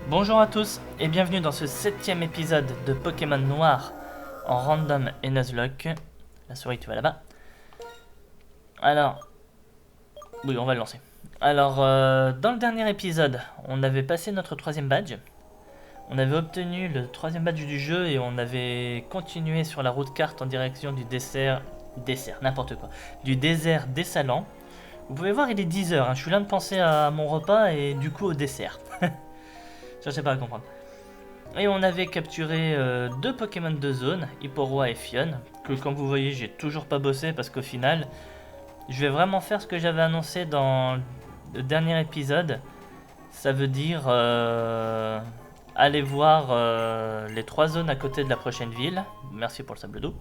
Bonjour à tous et bienvenue dans ce 7ème épisode de Pokémon Noir en random et Nuzlocke. La souris, tu vas là-bas. Alors, oui, on va le lancer. Alors, dans le dernier épisode, on avait passé notre 3ème badge. On avait obtenu le 3ème badge du jeu et on avait continué sur la route carte en direction du n'importe quoi, du désert des Salants. Vous pouvez voir, il est 10h, hein. Je suis là de penser à mon repas et du coup au dessert. Cherchez pas à comprendre. Et on avait capturé deux Pokémon de zone, Hipporoa et Fion, que comme vous voyez j'ai toujours pas bossé parce qu'au final, je vais vraiment faire ce que j'avais annoncé dans le dernier épisode. Ça veut dire aller voir les trois zones à côté de la prochaine ville. Merci pour le sable doux.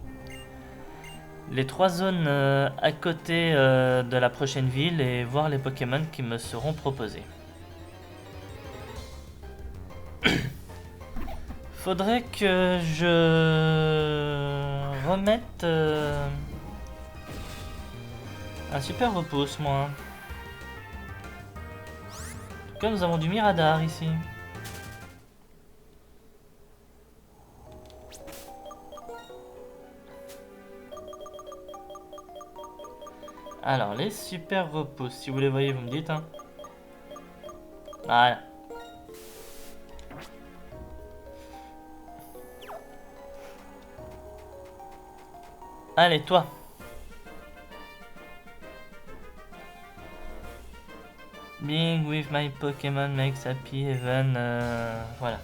Les trois zones à côté de la prochaine ville et voir les Pokémon qui me seront proposés. Faudrait que je remette un super repousse, moi. En tout cas, nous avons du Miradar ici. Alors, les super repousses, si vous les voyez, vous me dites. Hein. Voilà. Allez, toi. Being with my Pokémon makes happy even. Voilà.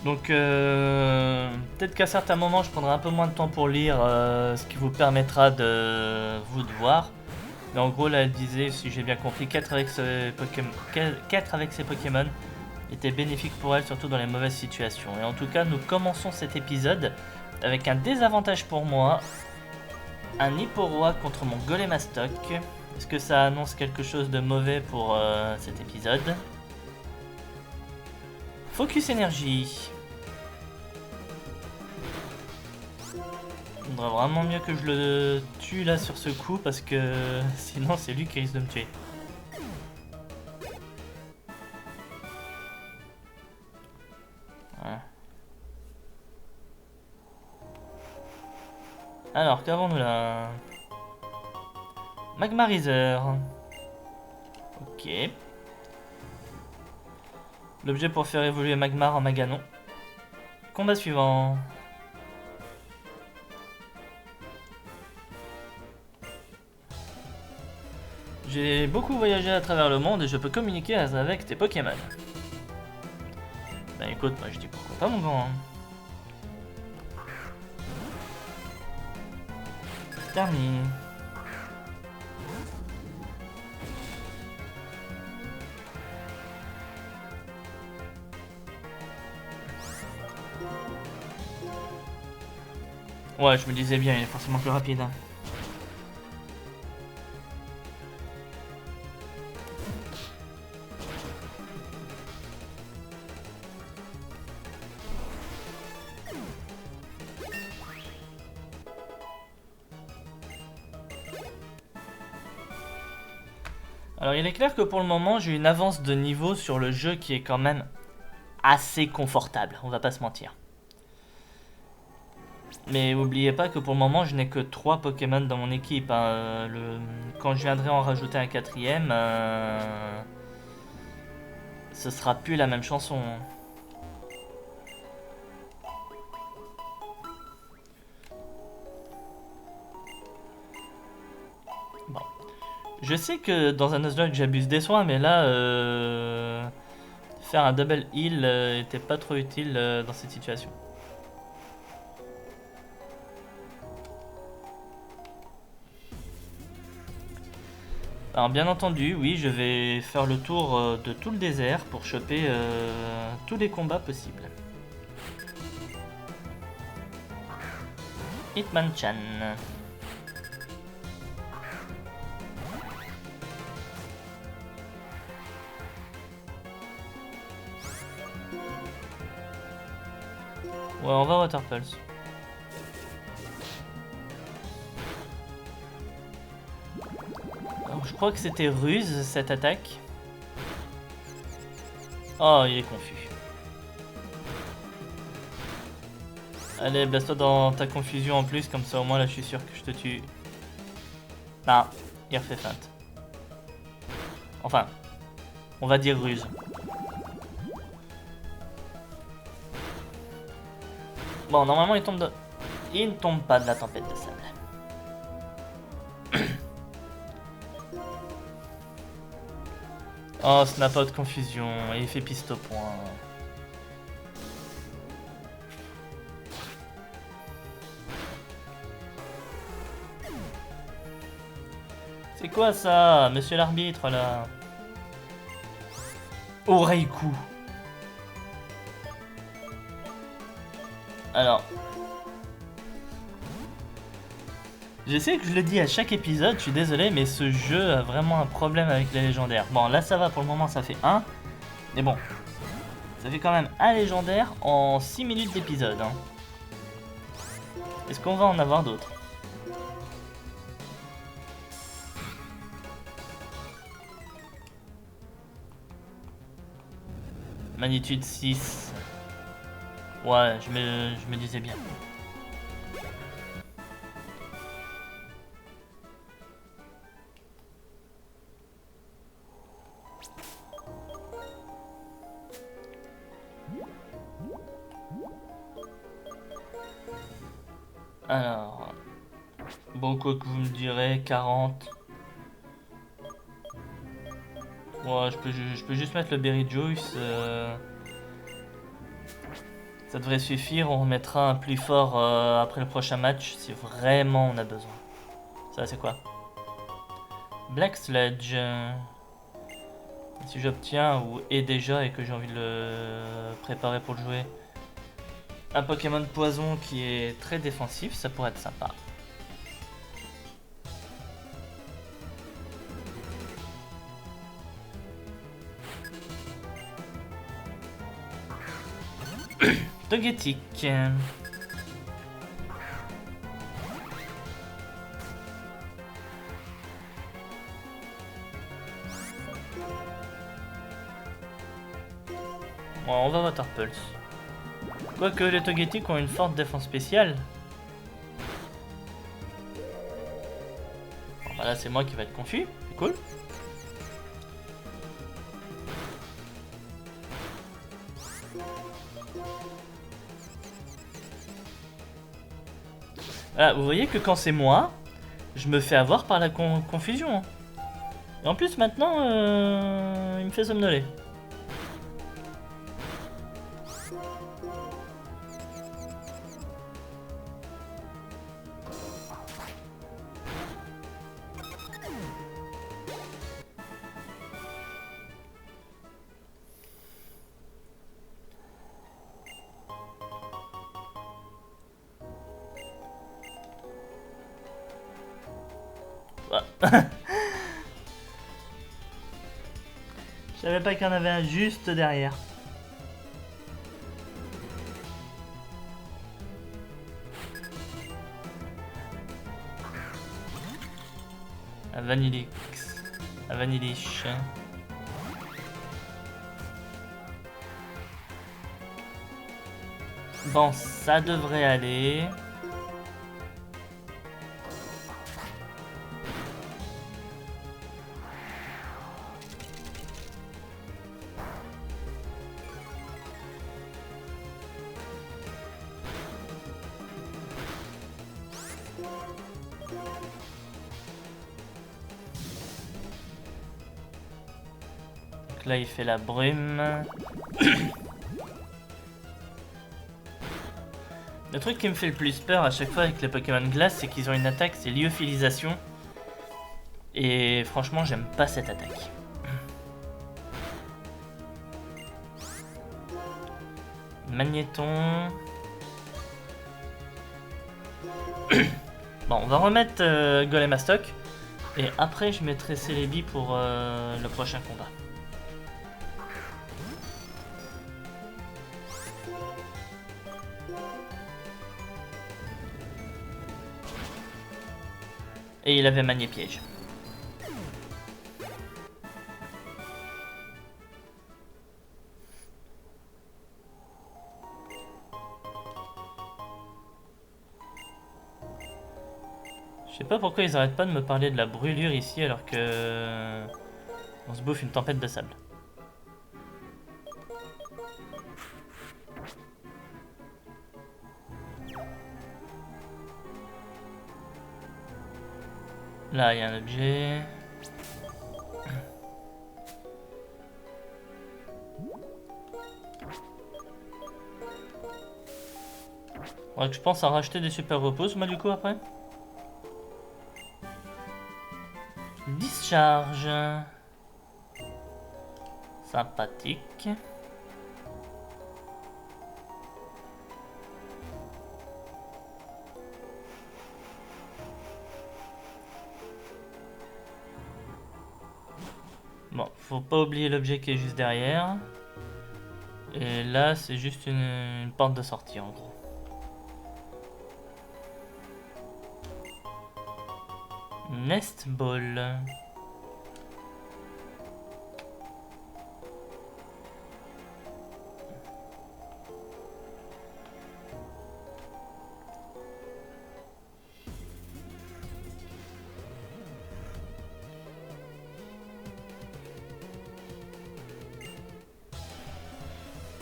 Donc, peut-être qu'à certains moments, je prendrai un peu moins de temps pour lire, ce qui vous permettra de vous de voir. Mais en gros, là, elle disait, si j'ai bien compris, 4 avec ses Pokémon était bénéfique pour elle, surtout dans les mauvaises situations. Et en tout cas, nous commençons cet épisode avec un désavantage pour moi. Un Hipporoa contre mon Golémastoc. Est-ce que ça annonce quelque chose de mauvais pour cet épisode? Focus énergie. Il faudrait vraiment mieux que je le tue là sur ce coup parce que sinon c'est lui qui risque de me tuer. Voilà. Alors, qu'avons-nous là? Magmarizer. Ok. L'objet pour faire évoluer Magmar en Maganon. Combat suivant. J'ai beaucoup voyagé à travers le monde et je peux communiquer avec tes Pokémon. Bah écoute, moi je dis pourquoi pas mon grand. Terminé. Ouais, je me disais bien, il est forcément plus rapide. Hein. Alors il est clair que pour le moment j'ai une avance de niveau sur le jeu qui est quand même assez confortable, on va pas se mentir. Mais n'oubliez pas que pour le moment je n'ai que 3 Pokémon dans mon équipe. Hein. Quand je viendrai en rajouter un 4ème, ce sera plus la même chanson. Bon. Je sais que dans un Nuzlocke j'abuse des soins, mais là, faire un double heal était pas trop utile dans cette situation. Alors bien entendu, oui, je vais faire le tour de tout le désert pour choper tous les combats possibles. Hitmonchan. Ouais, on va Water Pulse. Alors, je crois que c'était ruse cette attaque. Oh, il est confus. Allez, blesse-toi dans ta confusion en plus, comme ça au moins là je suis sûr que je te tue. Non, il refait feinte. Enfin, on va dire ruse. Bon, normalement il tombe de... Il ne tombe pas de la tempête de sable. Oh, snap out confusion, et il fait piste au point. C'est quoi ça, monsieur l'arbitre là? Oreille-coup. Alors, je sais que je le dis à chaque épisode, je suis désolé, mais ce jeu a vraiment un problème avec les légendaires. Bon, là ça va, pour le moment ça fait 1. Mais bon, ça fait quand même un légendaire en 6 minutes d'épisode. Hein. Est-ce qu'on va en avoir d'autres? Magnitude 6. Ouais, je me disais bien. Alors... Bon, quoi que vous me direz, 40. Ouais, je peux juste mettre le Berry Juice. Ça devrait suffire, on remettra un plus fort après le prochain match si vraiment on a besoin. Ça c'est quoi? Black Sludge. Si j'obtiens ou ai déjà et que j'ai envie de le préparer pour le jouer, un Pokémon poison qui est très défensif, ça pourrait être sympa. Togetic. Bon, on va Water Pulse. Quoique les Togetic ont une forte défense spéciale. Bon, bah là c'est moi qui vais être confus, c'est cool. Voilà, vous voyez que quand c'est moi, je me fais avoir par la confusion. Hein. Et en plus maintenant, il me fait somnoler. Je savais pas qu'il y en avait un juste derrière. Un Vanillix. Un Vanillish. Bon, ça devrait aller. Là, il fait la brume. Le truc qui me fait le plus peur à chaque fois avec les Pokémon glace, c'est qu'ils ont une attaque, c'est lyophilisation. Et franchement, j'aime pas cette attaque. Magnéton. Bon, on va remettre Golem à stock. Et après, je mettrai Celebi pour le prochain combat. Et il avait manié piège. Je sais pas pourquoi ils arrêtent pas de me parler de la brûlure ici alors que... on se bouffe une tempête de sable. Là, il y a un objet. Faudrait que je pense à racheter des super repos, moi, du coup, après. Discharge. Sympathique. Bon, faut pas oublier l'objet qui est juste derrière. Et là, c'est juste une porte de sortie, en gros. Nest Ball.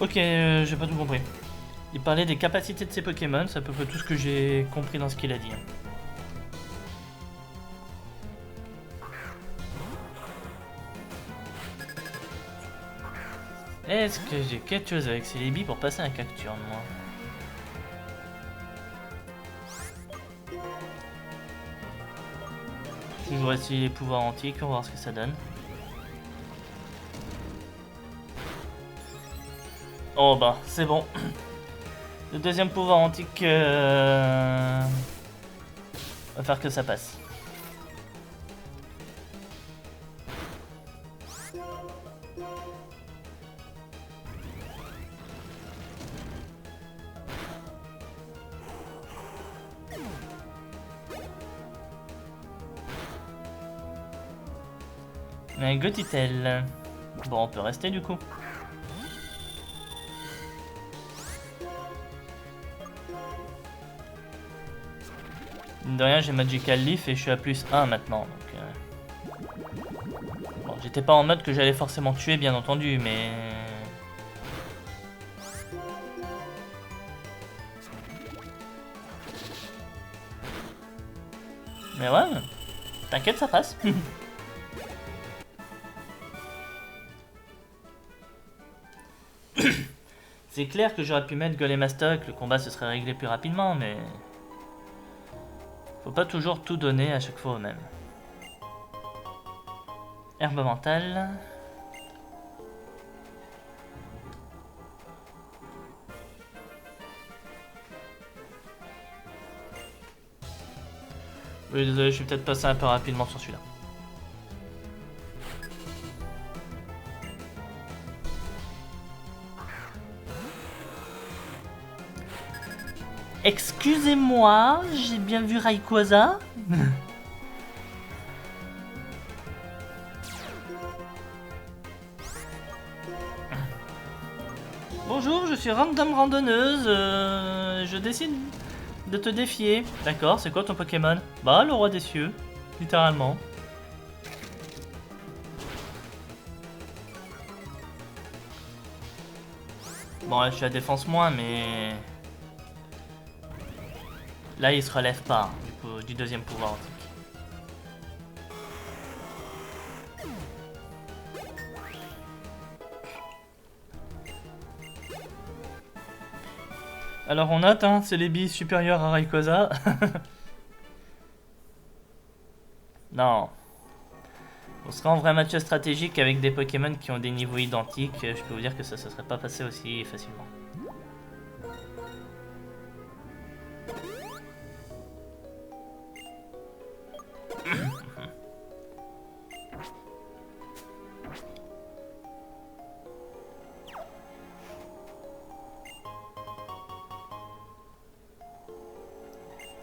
Ok, j'ai pas tout compris. Il parlait des capacités de ses Pokémon, c'est à peu près tout ce que j'ai compris dans ce qu'il a dit. Est-ce que j'ai quelque chose avec Celebi pour passer un Cacturne, moi? Je vais essayer les pouvoirs antiques, on va voir ce que ça donne. Oh bah, c'est bon. Le deuxième pouvoir antique va faire que ça passe. Un Gotitel. Bon, on peut rester du coup. Mine de rien, j'ai Magical Leaf et je suis à plus 1 maintenant. Donc, bon, j'étais pas en mode que j'allais forcément tuer, bien entendu, mais... Mais ouais, t'inquiète, ça passe. C'est clair que j'aurais pu mettre Golem Stock, le combat se serait réglé plus rapidement, mais... Faut pas toujours tout donner à chaque fois au même. Herbe mentale. Oui, désolé, je suis peut-être passé un peu rapidement sur celui-là. Excusez-moi, j'ai bien vu Rayquaza. Bonjour, je suis random randonneuse. Je décide de te défier. D'accord, c'est quoi ton Pokémon? Bah, le roi des cieux, littéralement. Bon, là, je suis à défense moins, mais... Là, il se relève pas, du coup, du deuxième pouvoir antique. Alors on note, hein, c'est les billes supérieures à Rayquaza. Non. On serait en vrai match stratégique avec des Pokémon qui ont des niveaux identiques. Je peux vous dire que ça ne serait pas passé aussi facilement.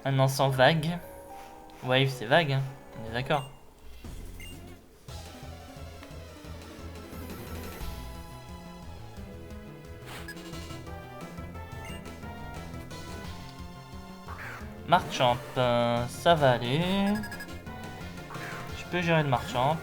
Un encens vague. Wave, c'est vague, hein. On est d'accord. Marchamp, ça va aller. Je peux gérer le Marchamp.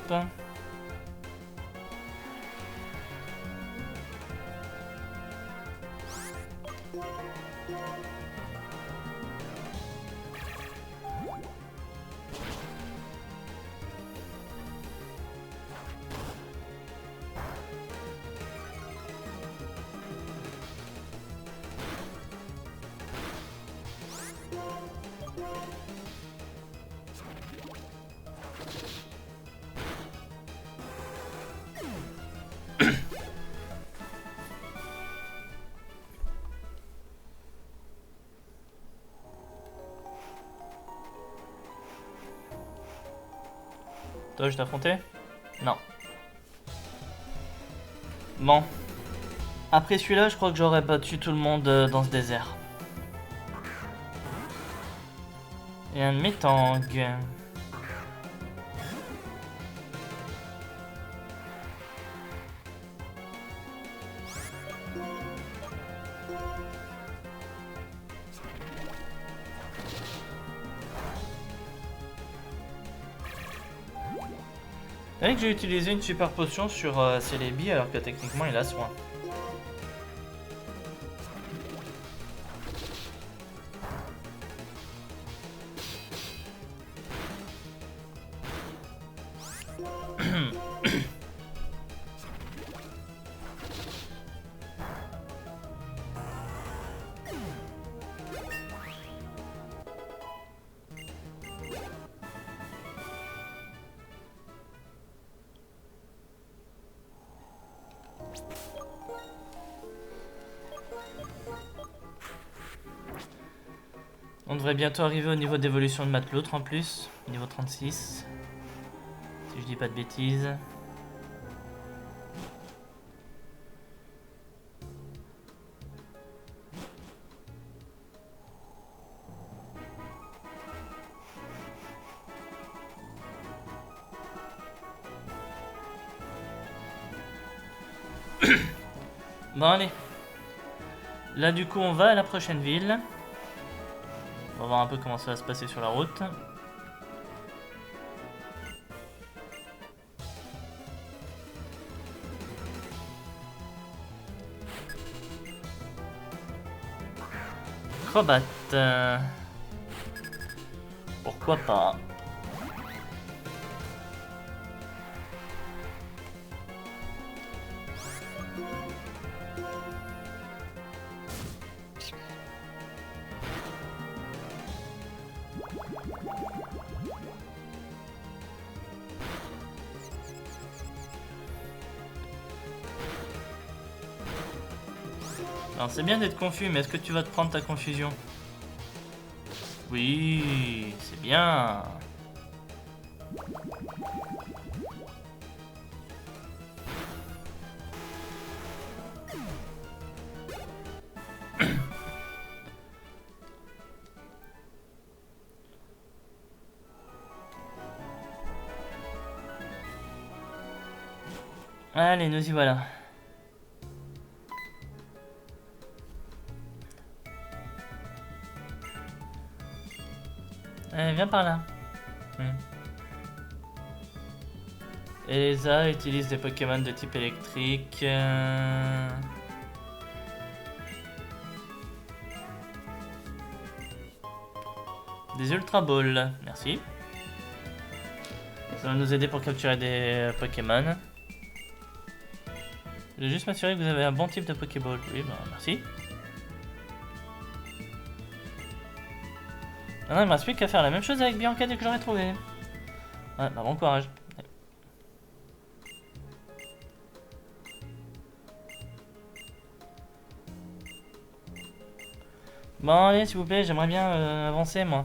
Toi, je t'ai affronté? Non. Bon. Après celui-là, je crois que j'aurais battu tout le monde dans ce désert. Et un Metang. C'est vrai que j'ai utilisé une super potion sur Celebi alors que techniquement il a soin. On devrait bientôt arriver au niveau d'évolution de Matelotre en plus, niveau 36, si je dis pas de bêtises. Bon allez, là du coup on va à la prochaine ville. On va voir un peu comment ça va se passer sur la route. Crobat. Pourquoi pas? Alors c'est bien d'être confus, mais est-ce que tu vas te prendre ta confusion? Oui, c'est bien. Allez, nous y voilà. Allez, viens par là. Elesa utilise des Pokémon de type électrique. Des Ultra Balls, merci. Ça va nous aider pour capturer des Pokémon. Je vais juste m'assurer que vous avez un bon type de Pokéball. Oui, bah merci. Non, il me reste plus qu'à faire la même chose avec Bianca dès que j'aurai trouvé. Ouais, bah bon courage. Bon allez, s'il vous plaît, j'aimerais bien avancer moi.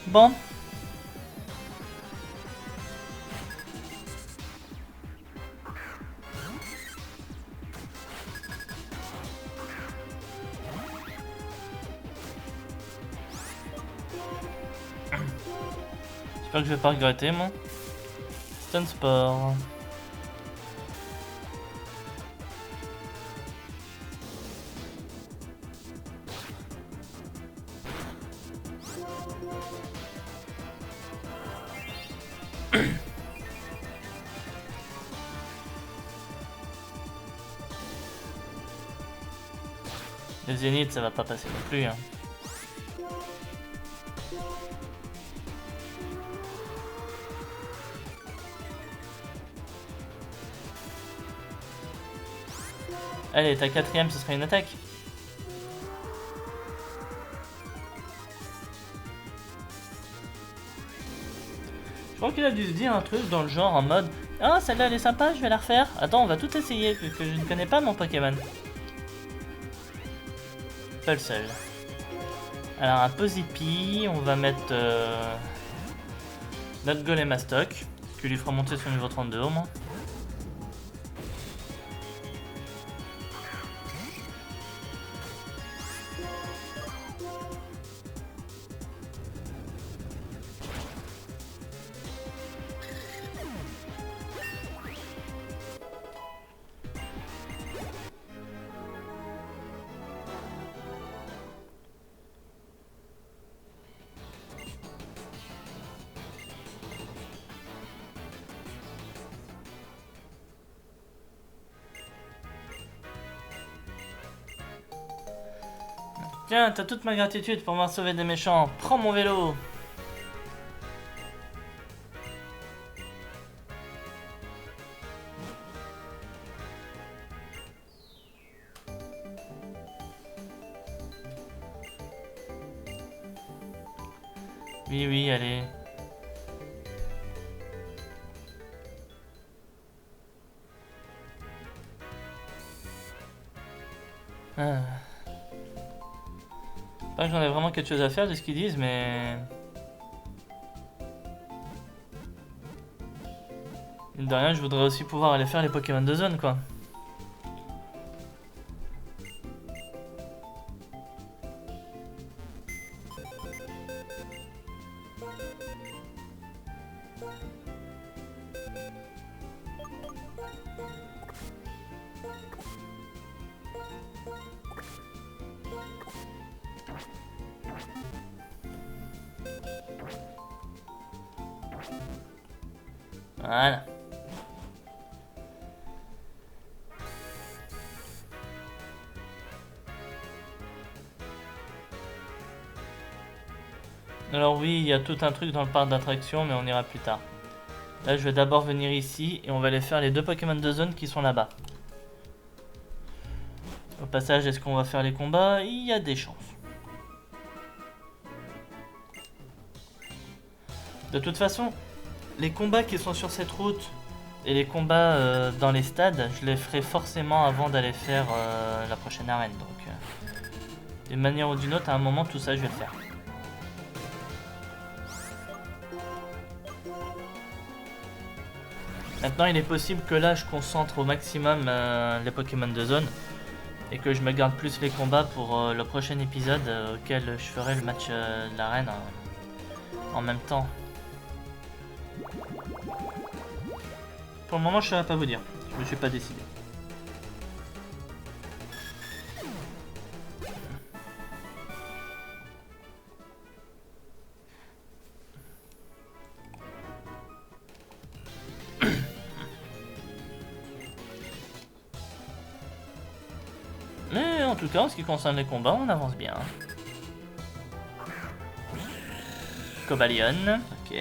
Bon. J'espère que je vais pas regretter moi. Stun Sport. Le Zénith ça va pas passer non plus hein. Allez, ta quatrième, ce serait une attaque. Je crois qu'il a dû se dire un truc dans le genre en mode ah, celle-là elle est sympa, je vais la refaire. Attends, on va tout essayer, puisque je ne connais pas mon Pokémon. Pas le seul. Alors, un Pozipi, on va mettre notre Golem à stock, ce qui lui fera monter son niveau 32 au moins. Tiens, t'as toute ma gratitude pour m'avoir sauvé des méchants. Prends mon vélo. Oui, oui, allez. Ah. Pas que j'en ai vraiment quelque chose à faire de ce qu'ils disent, mais... De rien, je voudrais aussi pouvoir aller faire les Pokémon de zone, quoi. Voilà. Alors oui, il y a tout un truc dans le parc d'attractions, mais on ira plus tard. Là, je vais d'abord venir ici et on va aller faire les deux Pokémon de zone qui sont là-bas. Au passage, est-ce qu'on va faire les combats? Il y a des chances. De toute façon, les combats qui sont sur cette route et les combats dans les stades, je les ferai forcément avant d'aller faire la prochaine arène. Donc, d'une manière ou d'une autre, à un moment, tout ça, je vais le faire. Maintenant, il est possible que là, je concentre au maximum les Pokémon de zone et que je me garde plus les combats pour le prochain épisode auquel je ferai le match de l'arène en même temps. Pour le moment, je ne saurais pas vous dire. Je me suis pas décidé. Mais en tout cas, en ce qui concerne les combats, on avance bien. Cobalion, ok.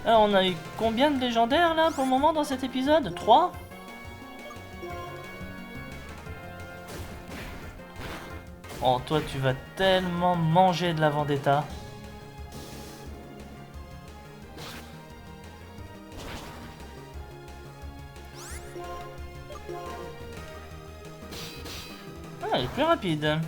Alors, on a eu combien de légendaires là pour le moment dans cet épisode? 3? Oh, toi, tu vas tellement manger de la vendetta. Ah, elle est plus rapide.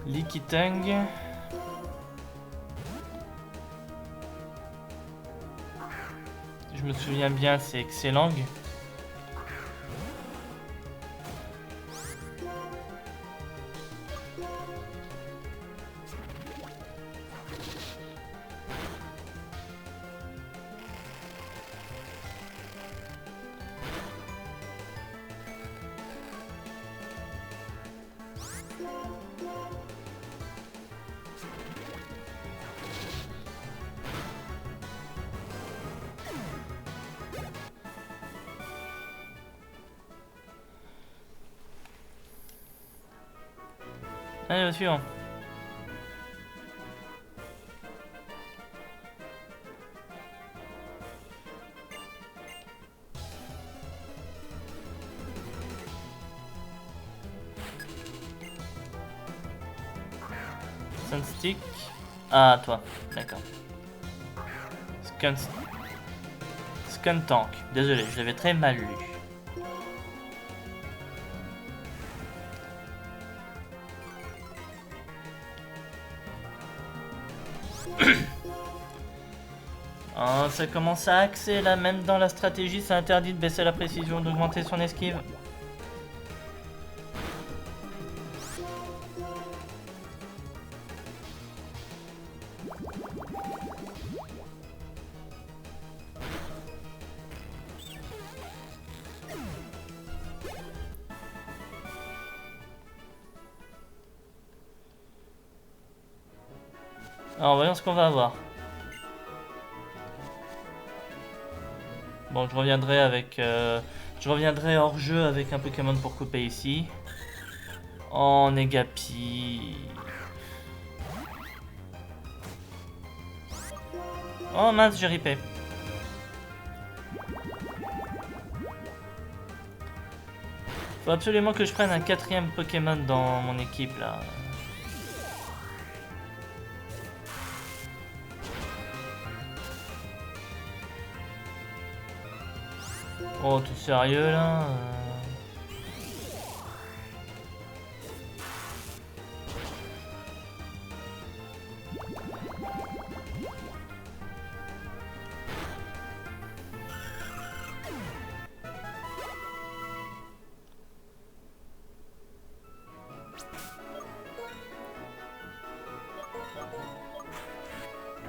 Lickitung. Si je me souviens bien, c'est excellent. Allez, le suivant. Sunstick. Ah, toi. D'accord. Skuntank. Désolé, je l'avais très mal lu. Oh, ça commence à axer là, même dans la stratégie, c'est interdit de baisser la précision, d'augmenter son esquive. Alors voyons ce qu'on va avoir. Bon, je reviendrai hors jeu avec un Pokémon pour couper ici. Oh, Negapi. Oh mince, j'ai ripé. Faut absolument que je prenne un 4e Pokémon dans mon équipe là. Oh, tout sérieux là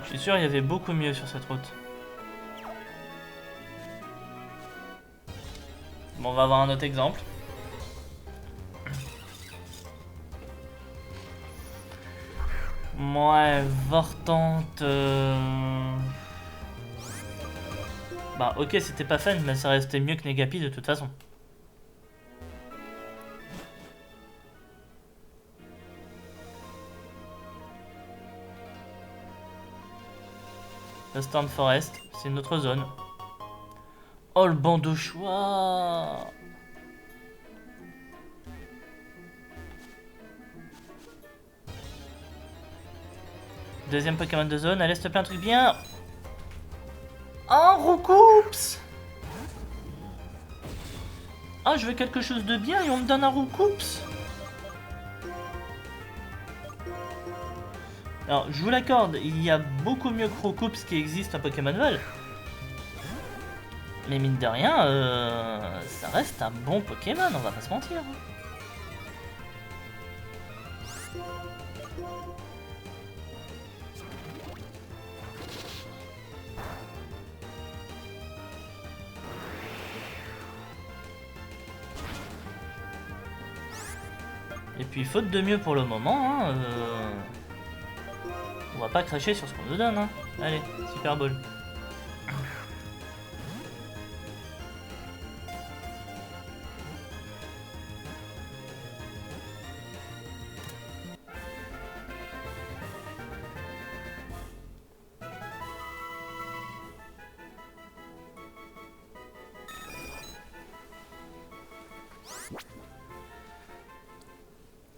Je suis sûr il y avait beaucoup mieux sur cette route. Bon, on va avoir un autre exemple. Ouais, Vortante. Bah, ok, c'était pas fun, mais ça restait mieux que Negapi de toute façon. La Storm Forest, c'est une autre zone. Oh, le banc de choix! Deuxième Pokémon de zone, allez, s'il te plaît, un truc bien! Oh, Roucoups! Ah, je veux quelque chose de bien et on me donne un Roucoups! Alors, je vous l'accorde, il y a beaucoup mieux que Roucoups qui existe à Pokémon Vol. Mais mine de rien, ça reste un bon Pokémon, on va pas se mentir. Et puis faute de mieux pour le moment, hein, on va pas cracher sur ce qu'on nous donne. Hein. Allez, Super Ball.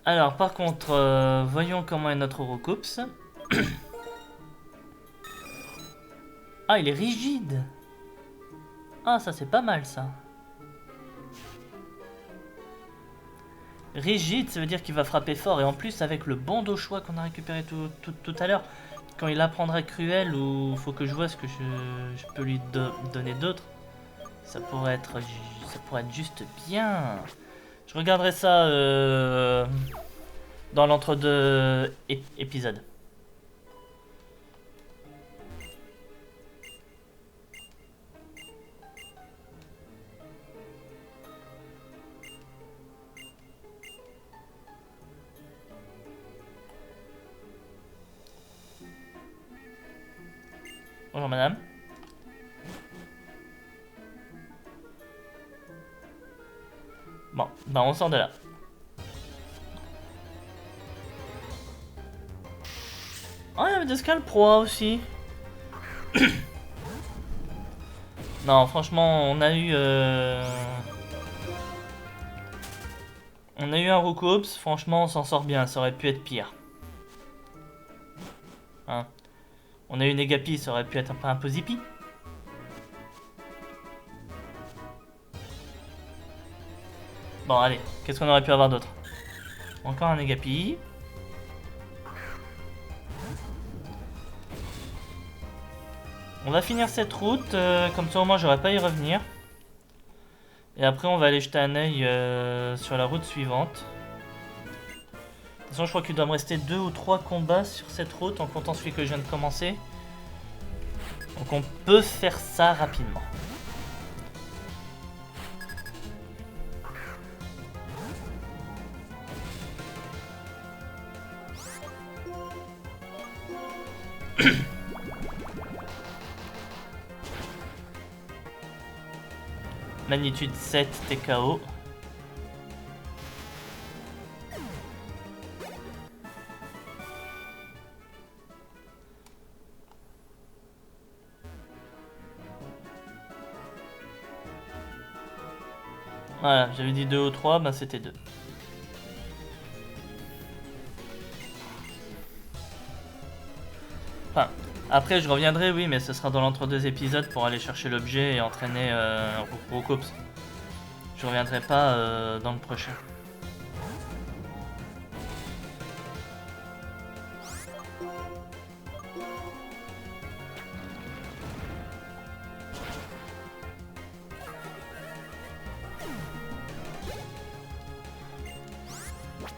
Alors, par contre, voyons comment est notre Roucoups. Ah, il est rigide. Ah, ça c'est pas mal ça. rigide, ça veut dire qu'il va frapper fort. Et en plus, avec le banc au choix qu'on a récupéré tout à l'heure, quand il apprendra Cruel, ou faut que je vois ce que je peux lui donner d'autre, ça pourrait être juste bien. Je regarderai ça dans l'entre-deux épisodes. Bonjour madame. Bon, bah on sort de là. Oh, il y avait des scales proies aussi. Non, franchement, on a eu un Roukops, franchement, on s'en sort bien, ça aurait pu être pire. Hein. On a eu une Agapi, ça aurait pu être un peu zippy. Bon, allez, qu'est-ce qu'on aurait pu avoir d'autre? Encore un Agapi. On va finir cette route, comme ça au moins j'aurais pas à y revenir. Et après on va aller jeter un œil sur la route suivante. De toute façon je crois qu'il doit me rester 2 ou 3 combats sur cette route en comptant celui que je viens de commencer. Donc on peut faire ça rapidement. Magnitude 7 TKO. Voilà, j'avais dit 2 ou 3, bah c'était 2. Enfin, après je reviendrai, oui, mais ce sera dans l'entre-deux épisodes pour aller chercher l'objet et entraîner Roukops. Je reviendrai pas dans le prochain.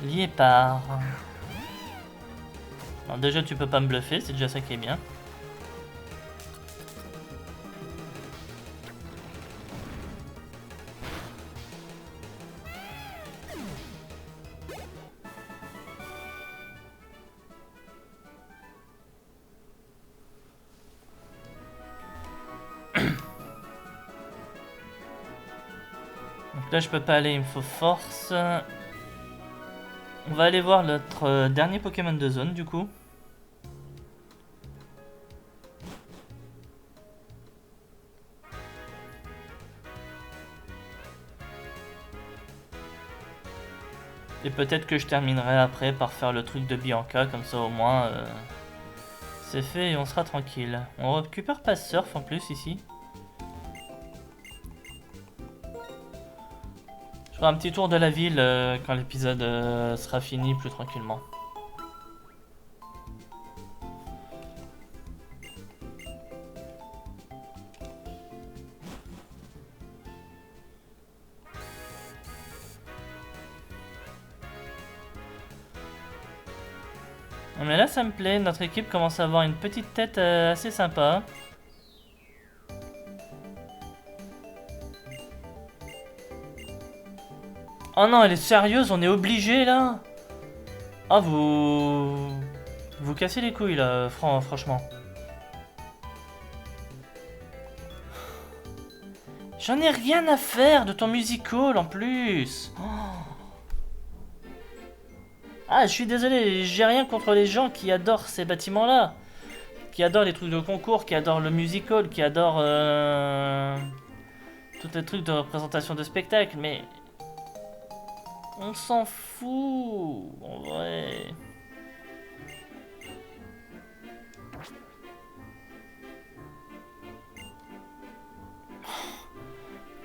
Liépard. Alors déjà tu peux pas me bluffer, c'est déjà ça qui est bien. Donc là je peux pas aller, il me faut force. On va aller voir notre dernier Pokémon de zone du coup. Et peut-être que je terminerai après par faire le truc de Bianca, comme ça au moins c'est fait et on sera tranquille. On récupère pas surf en plus ici. Je ferai un petit tour de la ville quand l'épisode sera fini plus tranquillement. Mais là ça me plaît, notre équipe commence à avoir une petite tête assez sympa. Oh non, elle est sérieuse, on est obligé là. Ah vous cassez les couilles là, franchement. J'en ai rien à faire de ton musical en plus. Oh. Ah, je suis désolé, j'ai rien contre les gens qui adorent ces bâtiments-là. Qui adorent les trucs de concours, qui adorent le musical, qui adorent tous les trucs de représentation de spectacle, mais on s'en fout, en vrai.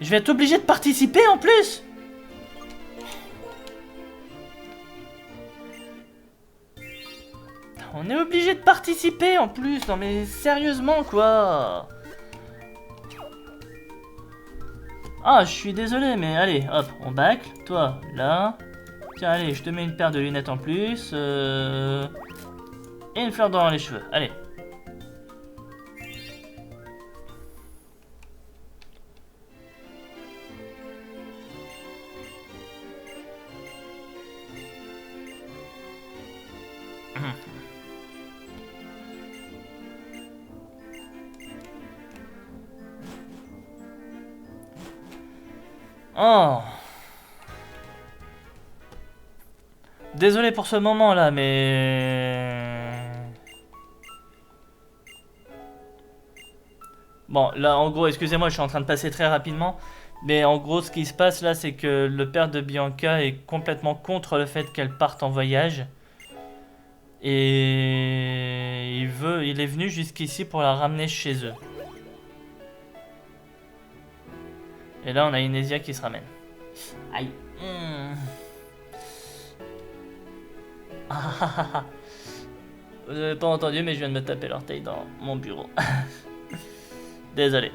Je vais être obligé de participer en plus. On est obligé de participer en plus. Non mais sérieusement quoi. Ah, je suis désolé, mais allez, hop, on bâcle. Toi, là. Tiens, allez, je te mets une paire de lunettes en plus. Et une fleur dans les cheveux. Allez. Oh. Désolé pour ce moment là, mais... Bon, là en gros, excusez-moi, je suis en train de passer très rapidement. Mais en gros, ce qui se passe là, c'est que le père de Bianca est complètement contre le fait qu'elle parte en voyage. Et il est venu jusqu'ici pour la ramener chez eux. Et là, on a Inésia qui se ramène. Aïe. Vous n'avez pas entendu, mais je viens de me taper l'orteil dans mon bureau. Désolé.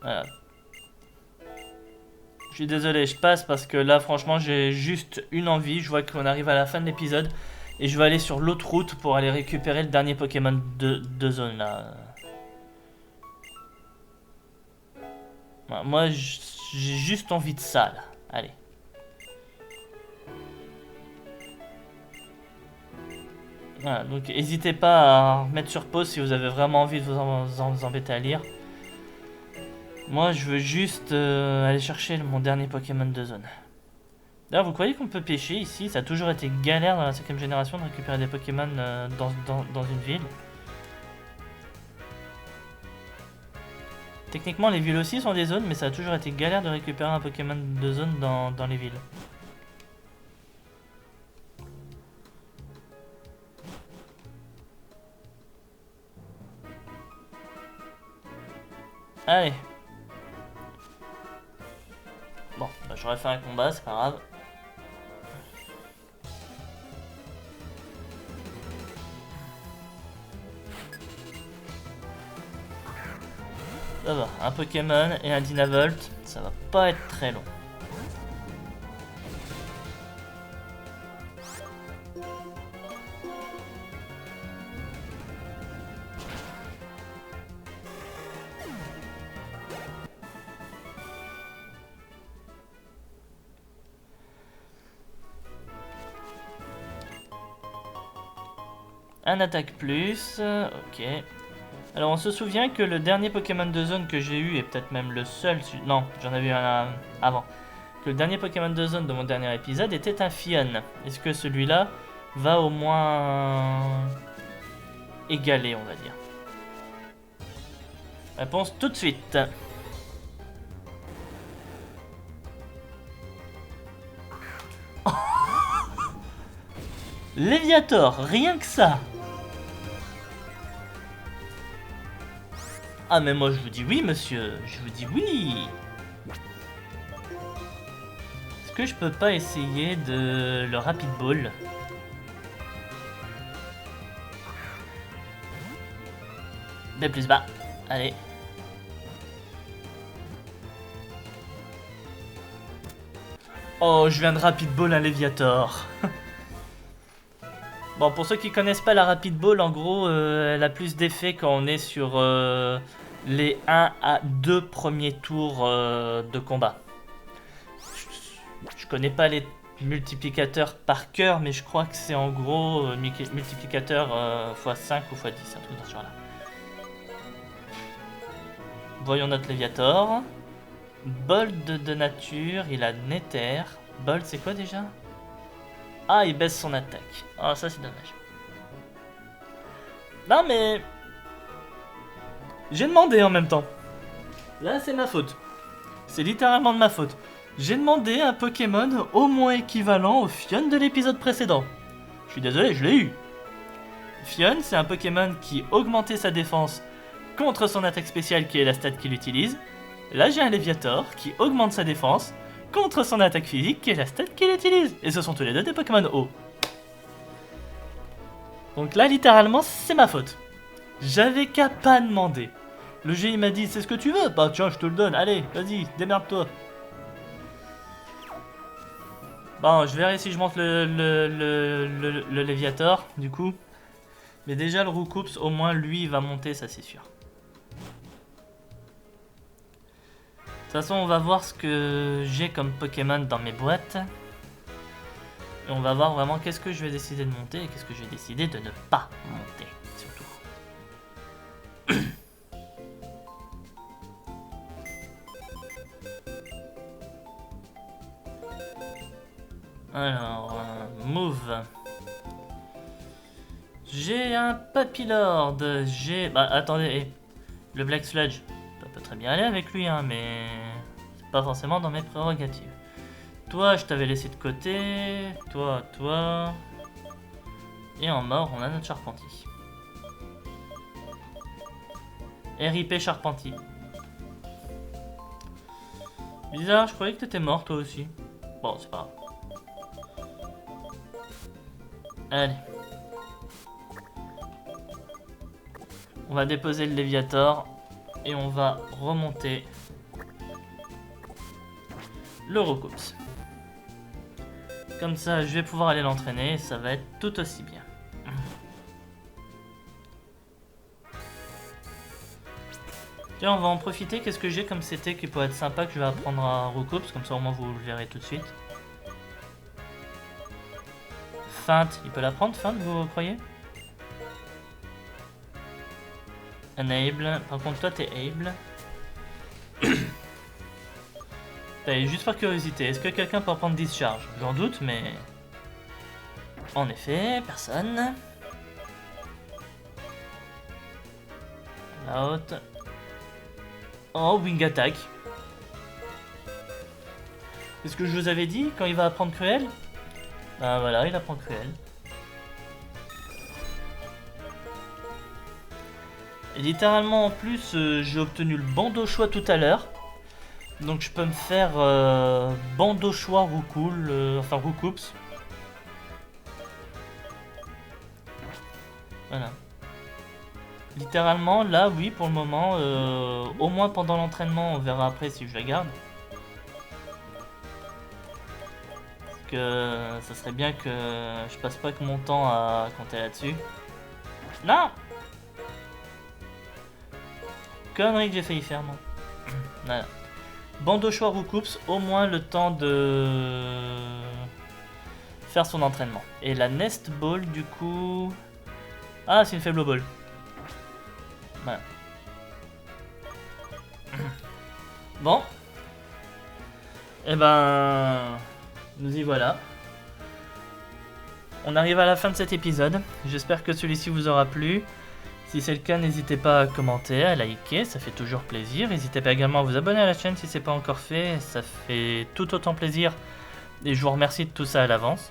Voilà. Je suis désolé, je passe parce que là, franchement, j'ai juste une envie. Je vois qu'on arrive à la fin de l'épisode. Et je vais aller sur l'autre route pour aller récupérer le dernier Pokémon de zone là. Moi, j'ai juste envie de ça là. Allez. Voilà, donc n'hésitez pas à mettre sur pause si vous avez vraiment envie de vous embêter à lire. Moi, je veux juste aller chercher mon dernier Pokémon de zone. D'ailleurs, vous croyez qu'on peut pêcher ici? Ça a toujours été galère dans la 5ème génération de récupérer des Pokémon dans une ville. Techniquement, les villes aussi sont des zones, mais ça a toujours été galère de récupérer un Pokémon de zone dans les villes. Allez. Bon, bah, j'aurais fait un combat, c'est pas grave. Ça va, un Pokémon et un Dynavolt, ça va pas être très long. Un attaque plus, ok. Alors on se souvient que le dernier Pokémon de zone que j'ai eu, et peut-être même le seul, non, j'en avais eu un avant, que le dernier Pokémon de zone de mon dernier épisode était un Phione. Est-ce que celui-là va au moins égaler, on va dire? Réponse tout de suite. Léviator, rien que ça. Ah mais moi je vous dis oui monsieur, je vous dis oui. Est-ce que je peux pas essayer de le Rapid Ball? B plus bas, allez. Oh, je viens de Rapid Ball un Léviator. Bon, pour ceux qui connaissent pas la Rapid Ball, en gros, elle a plus d'effet quand on est sur les 1 à 2 premiers tours de combat. Je connais pas les multiplicateurs par cœur, mais je crois que c'est en gros multiplicateur x5 ou x10, un truc dans ce genre-là. Voyons notre Léviator. Bolt de nature, il a Nether. Bolt, c'est quoi déjà? Ah, il baisse son attaque. Ah, ça c'est dommage. Non mais... J'ai demandé en même temps. Là c'est ma faute. C'est littéralement de ma faute. J'ai demandé un Pokémon au moins équivalent au Phione de l'épisode précédent. Je suis désolé, je l'ai eu. Phione, c'est un Pokémon qui augmentait sa défense contre son attaque spéciale qui est la stat qu'il utilise. Là j'ai un Léviator qui augmente sa défense contre son attaque physique qui est la stat qu'il utilise. Et ce sont tous les deux des Pokémon haut. Donc là littéralement c'est ma faute. J'avais qu'à pas demander. Le G il m'a dit c'est ce que tu veux. Bah tiens je te le donne, allez vas-y démerde-toi. Bon je verrai si je monte le Léviator du coup. Mais déjà le Roucoups au moins lui il va monter ça c'est sûr. De toute façon, on va voir ce que j'ai comme Pokémon dans mes boîtes. Et on va voir vraiment qu'est-ce que je vais décider de monter et qu'est-ce que je vais décider de ne pas monter, surtout. Alors, move. J'ai un Papillord, j'ai... Bah, attendez, le Black Sludge. Ça peut très bien aller avec lui, hein, mais c'est pas forcément dans mes prérogatives. Toi, je t'avais laissé de côté. Toi. Et en mort, on a notre Charpenty. RIP Charpenty. Bizarre, je croyais que t'étais mort toi aussi. Bon, c'est pas grave. Allez. On va déposer le Léviator. Et on va remonter le Roucoups. Comme ça, je vais pouvoir aller l'entraîner et ça va être tout aussi bien. Tiens, on va en profiter. Qu'est-ce que j'ai comme CT qui pourrait être sympa que je vais apprendre à Roucoups. Comme ça, au moins, vous le verrez tout de suite. Feinte. Il peut l'apprendre, Feinte, vous croyez? Unable. Par contre, toi, t'es able. Allez, juste par curiosité, est-ce que quelqu'un peut apprendre Discharge? J'en doute, mais... En effet, personne. La haute. Oh, Wing Attack. C'est ce que je vous avais dit quand il va apprendre Cruel? Bah voilà, il apprend Cruel. Et littéralement en plus, j'ai obtenu le bandeau choix tout à l'heure. Donc je peux me faire bandeau choix Roucoule, enfin Roucoups. Voilà. Littéralement là oui pour le moment, au moins pendant l'entraînement, on verra après si je la garde. Parce que ça serait bien que je passe pas que mon temps à compter là-dessus. Non! Connerie que j'ai failli faire, non. Voilà. Bandeau choix Roucoups, au moins le temps de faire son entraînement. Et la Nest Ball, du coup... Ah, c'est une faible ball. Voilà. Bon. Et ben... Nous y voilà. On arrive à la fin de cet épisode. J'espère que celui-ci vous aura plu. Si c'est le cas, n'hésitez pas à commenter, à liker, ça fait toujours plaisir. N'hésitez pas également à vous abonner à la chaîne si ce n'est pas encore fait, ça fait tout autant plaisir. Et je vous remercie de tout ça à l'avance.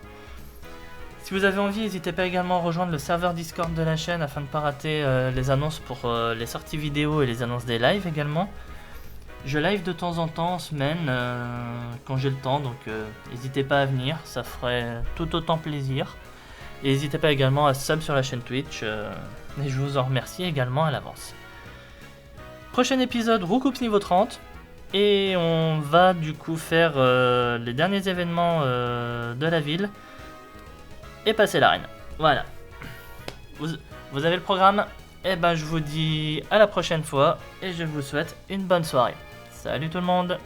Si vous avez envie, n'hésitez pas également à rejoindre le serveur Discord de la chaîne afin de ne pas rater les annonces pour les sorties vidéo et les annonces des lives également. Je live de temps en temps en semaine quand j'ai le temps, donc n'hésitez pas à venir, ça ferait tout autant plaisir. Et n'hésitez pas également à sub sur la chaîne Twitch, et je vous en remercie également à l'avance. Prochain épisode, Roucoups niveau 30, et on va du coup faire les derniers événements de la ville, et passer l'arène. Voilà. Vous avez le programme? Et ben je vous dis à la prochaine fois, et je vous souhaite une bonne soirée. Salut tout le monde!